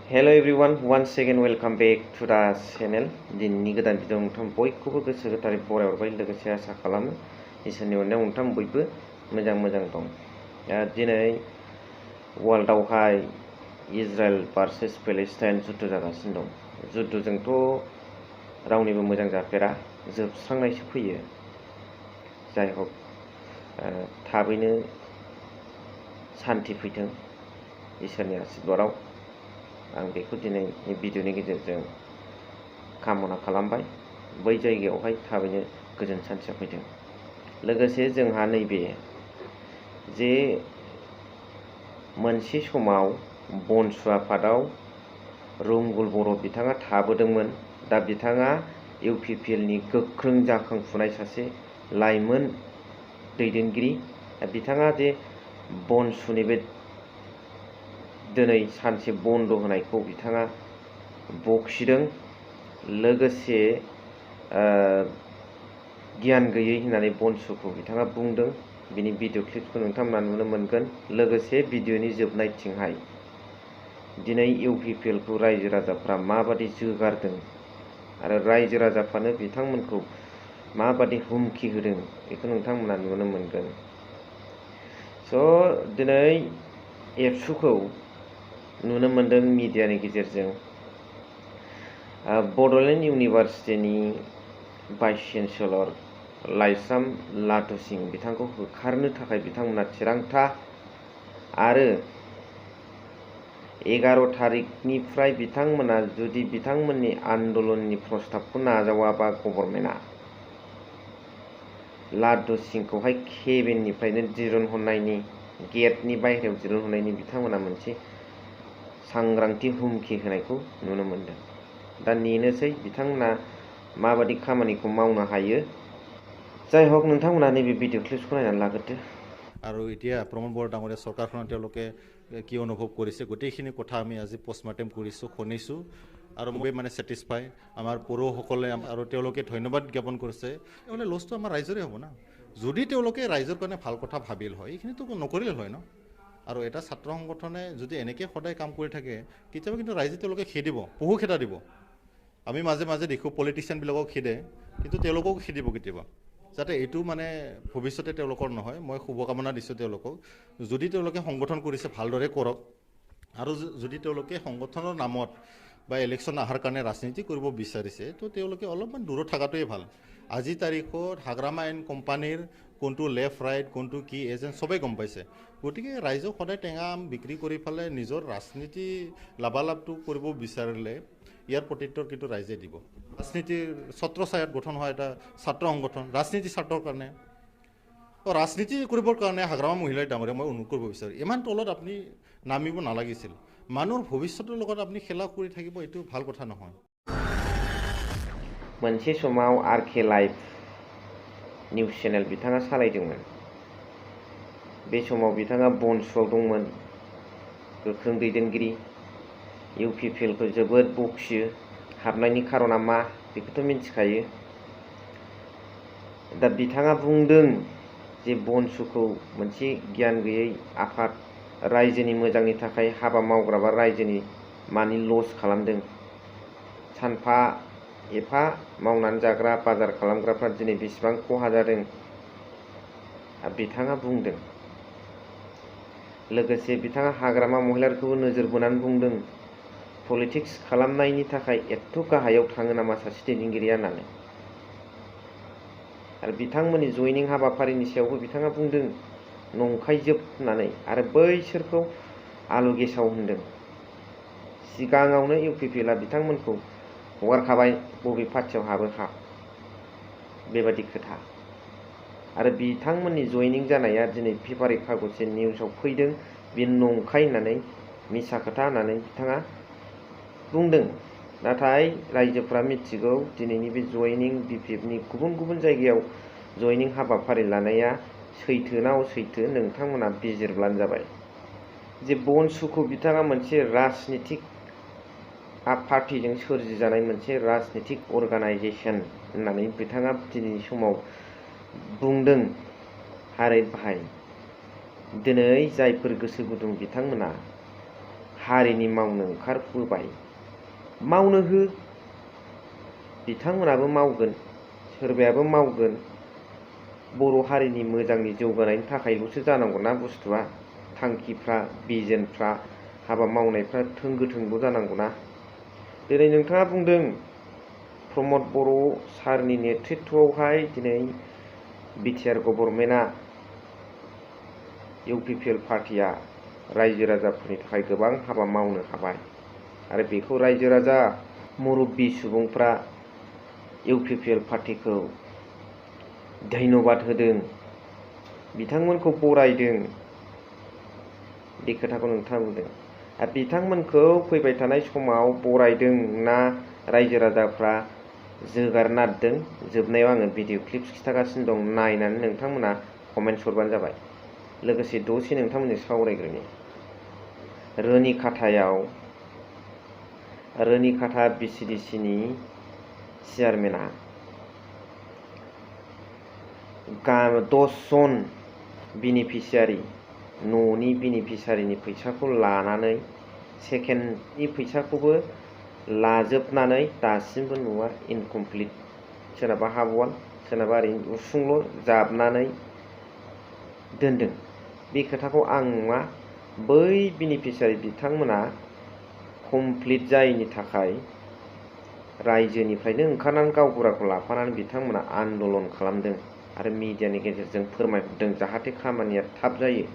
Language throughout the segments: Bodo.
Hello everyone, once again welcome back to the channel. दिनैनि गोदान भिडिअ नोंथां बयखौबो गोसो गोथारै बरायहरबाय लोगोसे आसा खालामो इसोरनि अननायाव नोंथां बयबो मोजां दं। दिनै वर्ल्डआवहाय इजराइल भार्सेस पेलेस्टाइन जुद्ध जागासिनो दं। जुद्धजोंथ' रावनिबो मोजां जाफेरा, जोबस्रांनायसो फैयो। जाय हक थाबैनो सान्थि फैथों इसोरनि आशीर्बादाव। आं बेखौ दिनै भिडिअनि गेजेरजों कामना खालामबाय बै जायगायावहाय थाबैनो गोजोन सान्थिया फैथों। लोगोसे जोंहा नैबे जे मोनसे समाव बनसु आफादाव रुंगुल बर' बिथाङा थाबोदोंमोन। दा बिथाङा इउपिपिएलनि गोख्रों जाखांफुनाय सासे लाइमोन दैदेनगिरि। बिथाङा जे बनसुनि बे दिनै सानसे बन्द होनायखौ बिथाङा बखिदों। लोगोसे गियान गैयै होननानै बनसुखौ बिथाङा बुंदों। बिनि भिडिअ क्लिपखौ नोंथांमोना नुनो मोनगोन। लोगोसे भिडिअनि जोबनायथिंहाय दिनै इउपिपिएलखौ रायजो राजाफ्रा माबादि जोगारदों आरो रायजो राजाफ्रानो बिथांमोनखौ माबादि हुमखि होदों बेखौ नोंथांमोना नुनो मोनगोन। दिनै एबसुखौ नुनो मोनदों मिडियानि गेजेरजों। बड'लेण्ड इउनिभार्सिटिनि भाइस चेन्सेलर लाइस्राम लाटु सिं बिथांखौ होखारनो थाखाय बिथांमोना थिरांथा आरो 11 थारिखनिफ्राय बिथांमोना जुदि बिथांमोननि आन्दलननि प्रस्ताबखौ नाजावाबा गभर्नमेन्टआ लाटु सिंखौहाय केबिननिफ्रायनो दिरुनहरनायनि गेटनि बायहेरायाव दिरुनहरनायनि बिथांमोना मोनसे सांग्रांथि हुमखि होनायखौ नुनो मोनदों। दा नेनोसै बिथांमोना माबादि खामानिखौ मावनो हायो। जाय हक नोंथांमोना नैबे भिडिअ क्लिपखौ नायनानै लाग्रोदो। আৰু এতিয়া প্ৰমোদ বৰা ডাঙৰীয়া চৰকাৰখনত তেওঁলোকে কি অনুভৱ কৰিছে গোটেইখিনি কথা আমি আজি পষ্টমৰ্টেম কৰিছোঁ, শুনিছোঁ আৰু মই মানে ছেটিছফাই আমাৰ পৌৰসকলে আৰু তেওঁলোকে ধন্যবাদ জ্ঞাপন কৰিছে। নহ'লে লছটো আমাৰ ৰাইজৰে হ'ব না। যদি তেওঁলোকে ৰাইজৰ কাৰণে ভাল কথা ভাবিল হয় এইখিনিতো নকৰিলে হয় ন। আৰু এটা ছাত্ৰ সংগঠনে যদি এনেকৈ সদায় কাম কৰি থাকে কেতিয়াবা কিন্তু ৰাইজে তেওঁলোকে খেদিব, বহু খেদা দিব। আমি মাজে মাজে দেখোঁ পলিটিচিয়ানবিলাকক খেদে, কিন্তু তেওঁলোককো খেদিব কেতিয়াবা। যাতে এইটো মানে ভৱিষ্যতে তেওঁলোকৰ নহয়। মই শুভকামনা দিছোঁ তেওঁলোকক। যদি তেওঁলোকে সংগঠন কৰিছে ভালদৰে কৰক, আৰু যদি তেওঁলোকে সংগঠনৰ নামত বা ইলেকশ্যন অহাৰ কাৰণে ৰাজনীতি কৰিব বিচাৰিছে তো তেওঁলোকে অলপমান দূৰত থকাটোৱে ভাল। আজিৰ তাৰিখত হাগ্ৰামা এণ্ড কোম্পানীৰ কোনটো লেফ্ট ৰাইট কোনটো কি এজেণ্ট চবেই গম পাইছে। গতিকে ৰাইজক সদায় টেঙা আম বিক্ৰী কৰি পেলাই নিজৰ ৰাজনীতি লাভালাভটো কৰিব বিচাৰিলে ইয়াৰ প্ৰত্যুত্তৰ কিন্তু ৰাইজে দিব। ৰাজনীতিৰ ছত্ৰছায়াত গঠন হয় এটা ছাত্ৰ সংগঠন ৰাজনীতি স্বাৰ্থৰ কাৰণে। ৰাজনীতি কৰিবৰ কাৰণে হাগ্ৰামা মহিলাই ডাঙৰীয়া মই অনুৰোধ কৰিব বিচাৰোঁ, ইমান তলত আপুনি নামিব নালাগিছিল। মানুহৰ ভৱিষ্যতৰ লগত আপুনি খেলা কৰি থাকিব, এইটো ভাল কথা নহয়। मोनसे समाव आरके लाइभ निउस चेनेल बिथाङा सालायदोंमोन। बे समाव बिथाङा बनसुआव दंमोन, गोख्रों दैदेनगिरि। इउपिपिएलखौ जोबोद बखियो। हाबनायनि खारना मा बेखौथ' मिन्थिखायो। दा बिथाङा बुंदों जे बनसुखौ मोनसे गियान गैयै आफाद रायजोनि मोजांनि थाखाय हाबा मावग्रा बा रायजोनि मानि लस खालामदों। सानफा एफा मावनानै जाग्रा बाजार खालामग्राफ्रा दिनै बेसेबां खहा जादों बिथाङा बुंदों। लोगोसे बिथाङा हाग्रामा महिलाफोरखौबो नोजोर बोनानै बुंदों पलिटिक्स खालामनायनि थाखाय एथ' गाहायाव थाङो नामा सासे दैदेनगिरिया होननानै। आरो बिथांमोननि जयनिं हाबाफारिनि सायावबो बिथाङा बुंदों नंखायजोब होननानै आरो बैसोरखौ आलु गेसाव होनदों। सिगाङावनो इउपिपिएलआ बिथांमोनखौ हगारखाबाय बबे पार्टियाव हाबो हा बेबादि खोथा। आरो बिथांमोननि जयनिं जानाया दिनै पेपारे कागजे निउसाव फैदों बे नंखाय होननानै मिसा खोथा होननानै बिथाङा बुंदों। नाथाय रायजोफ्रा मिथिगौ दिनैनि बे जयनिं बिपिएफनि गुबुन गुबुन जायगायाव जयनिं हाबाफारि लानाया सैथो ना असैथो नोंथांमोना बिजिरब्लानो जाबाय। जे बनसुखौ बिथाङा मोनसे राजनितिक पार्टिजों सोरजिजानाय मोनसे राजनितिक अर्गानाइजेसन होननानै बिथाङा दिनैनि समाव बुंदों। हारै भाई दिनै जायफोर गोसो गुदुं बिथांमोना हारिनि मावनो ओंखारबोबाय मावनो हो बिथांमोनाबो मावगोन सोरबायाबो मावगोन बर' हारिनि मोजांनि जौगानायनि थाखायल'सो जानांगौना बुस्थुआ थांखिफ्रा बिजनफ्रा हाबा मावनायफ्रा थों गोथोंल' जानांगौना दिनै नोंथाङा बुंदों प्रमद बर' सारनि नेतृत्वआवहाय दिनै बिटिआर गभर्नमेन्टआ इउपिपिएल पार्टिया रायजो राजाफोरनि थाखाय गोबां हाबा मावनो हाबाय आरो बेखौ रायजो राजा मुरब्बी सुबुंफ्रा इउपिपिएल पार्टिखौ धन्यबाद होदों बिथांमोनखौ बरायदों बे खोथाखौ नोंथाङा बुंदों आरो बिथांमोनखौ फैबाय थानाय समाव बरायदों ना रायजो राजाफ्रा जोगारनारदों जोबनायाव आङो भिडिअ क्लिप्स खिन्थागासिनो दं नायनानै नोंथांमोना कमेन्ट हरबानो जाबाय लोगोसे दसे नोंथांमोनजों सावरायग्रोनि रोनिकाटा बिसिडिसिनि चेयारमेना 10 जन बेनिफिसियारि न'नि बेनिफिसियारिनि फैसाखौ लानानै सेकेन्डनि फैसाखौबो लाजोबनानै दासिमबो न'आ इनकमप्लिट सोरनाबा हाफ वाल सोरनाबा ओरैनो उसुंल' जाबनानै दोनदों बे खोथाखौ आं नङा बै बेनिफिसियारि बिथांमोना कमप्लिट जायैनि थाखाय रायजोनिफ्रायनो ओंखारनानै गावबुराखौ लाफानानै बिथांमोना आन्दलन खालामदों आरो मिडियानि गेजेरजों फोरमायहरदों जाहाथे खामानिया थाब जायो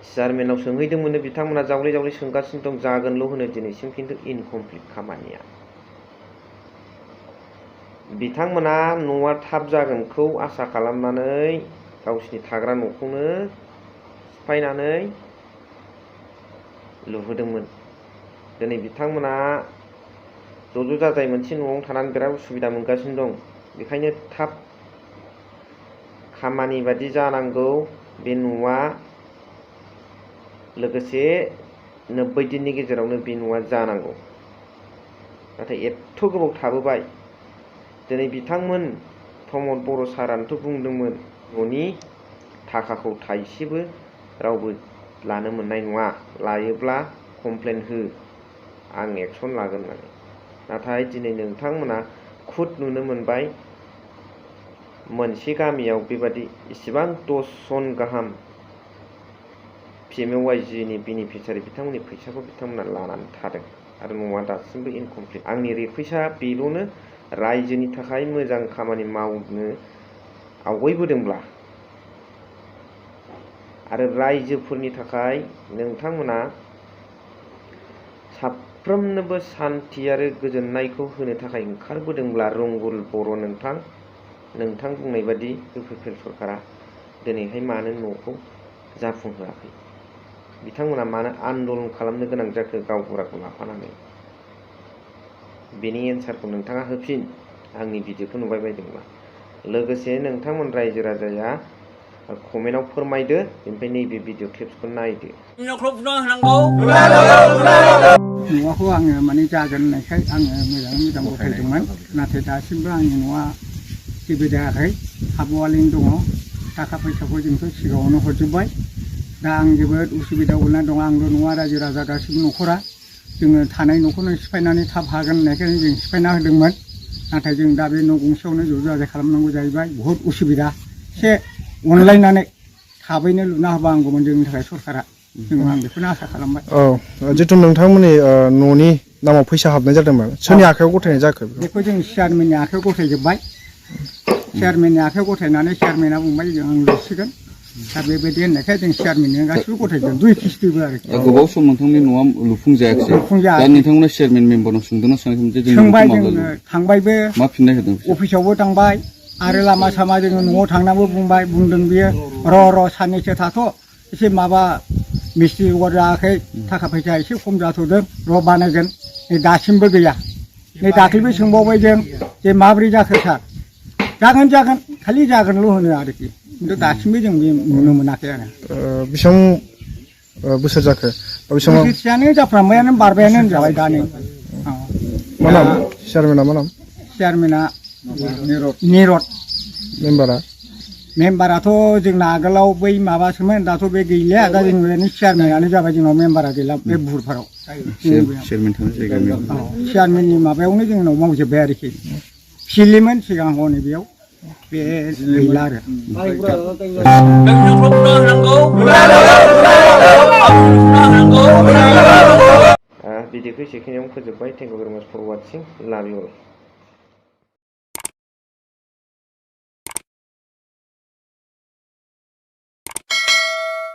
चेयारमेनाव सोंहैदोंमोन बिथांमोना जावले जावले सोंगासिनो दं जागोनल' होनो दिनैसिम खिन्थु इनकमप्लिट खामानिया बिथांमोना न'आ थाब जागोनखौ आसा खालामनानै गावसिनि थाग्रा न'खौनो सिफायनानै लुहोदोंमोन दिनै बिथांमोना ज' जाजाय मोनसे न'आवनो थानानै बिराद उसुबिदा मोनगासिनो दं बेखायनो थाब खामानि बादि जानांगौ बे न'आ लोगोसे 90 दिननि गेजेरावनो बे न'आ जानांगौ नाथाय एथ' गोबाव थाबोबाय दिनै बिथांमोन प्रमद बर' सारानोथ' बुंदोंमोन न'नि थाखाखौ थाइसेबो रावबो लानो मोननाय नङा लायोब्ला कमप्लेन हो आं एक्सन लागोन होननानै नाथाय दिनै नोंथांमोना खुद नुनो मोनबाय मोनसे गामियाव बेबादि इसिबां 10 जन गाहाम पिएमएवाइजिनि बेनिफिसियारि बिथांमोननि फैसाखौ बिथांमोना लानानै थादों आरो न'आ दासिमबो इनकमप्लिट आंनि रिकुवेस्टआ बेल'नो रायजोनि थाखाय मोजां खामानि मावनो आवगायबोदोंब्ला आरो रायजोफोरनि थाखाय नोंथांमोना साफ्रोमनोबो सान्थि आरो गोजोननायखौ होनो थाखाय ओंखारबोदोंब्ला रंगुल बर' नोंथां बुंनाय बादि इउपिपिएल सरकारा दिनैहाय मानो न'खौ जाफुंहोआखै बिथांमोना मानो आन्दलन खालामनो गोनां जाखो गावबुराखौ लाफानानै बेनि एन्सारखौ नोंथाङा होफिन आंनि भिडिअखौ नुबाय बायदोंब्ला लोगोसे नोंथांमोन रायजो राजाया कमेन्टआव फोरमायदो ओमफ्राय नैबे भिडिअ क्लिप्सखौ नायदो न'खौ आङो माने जागोन होननायखाय आङो मोजां गथायदोंमोन नाथाय दासिमबो आंनि न'आ जेबो जायाखै हाफ वालिं दङ थाखा फैसाखौ जोंथ' सिगाङावनो हरजोब्बाय दा आं जोबोद उसुबिदा गोलैना दं आंल' नङा रायजो राजा गासिबो न'खरा जोङो थानाय न'खौनो सिफायनानै थाब हागोन होननायखायनो जों सिफायना होदोंमोन नाथाय जों दा बे न' गंसेयावनो ज' जाजाय खालामनांगौ जाहैबाय बहुद उसुबिदा एसे अनलायनानै थाबैनो लुना होबा हामगौमोन जोंनि थाखाय सरकारा जों आं बेखौनो आसा खालामबाय जितु नोंथांमोननि न'नि नामाव फैसा हाबनाय जादोंमोन सोरनि आखायाव गथायनाय जाखो बेखौ जों चेयारमेननि आखायाव गथायजोब्बाय चेयारमेननि आखायाव गथायनानै चेयारमेना बुंबाय जों आं लुसिगोन दा बेबायदि होननायखाय जों चेयारमेननो गासिबो गथायदों 2 किस्तिबो आरोखि गोबाव सम नोंथांनि न'आ लुफुंजायाखै दा नोंथांमोना चेयारमेन मेम्बारनाव सोंदोंना सोङाखै जे जों सोंबाय जोङो थांबायबो मा फिननाय होदों अफिसावबो थांबाय आरो लामा सामा जोङो न'आव थांनाबो बुंदों बियो र' साननैसो थाथ' एसे माबा मिस्ट्रि जगार जायाखै थाखा फैसा एसे खम जाथ'दों र' बानायगोन नै दासिमबो गैया नै दाख्लैबो सोंबावबाय जों जे माबोरै जाखो सार जागोन खालि जागोनल' होनो आरोखि खिन्थु दासिमबो जों बे नुनो मोनाखै आरो बेसेबां बोसोर जाखो बोसोरसेयानो जाफ्रामबायानो बारबायानो होनजाबाय दा नै मा नाम चेयारमेना मा नाम चेयारमेना निरद मेम्बारा मेम्बाराथ' जोंना आगोलाव बै माबासोमोन दाथ' बे गैलिया दा जों बेनि चेयारमेनानो जाबाय जोंनाव मेम्बारा गैला बे बुहुरपाराव चेयारमेन थानाय जायगायाव चेयारमेननि माबायावनो जोंनाव मावजोब्बाय आरोखि फिलिमोन सिगां हनै बेयाव बे गैला आरो बिदिखौ एसेखिनियावनो फोजोब्बाय थेंक इउ भेरि माच फर वाचिं लाभ इउ अल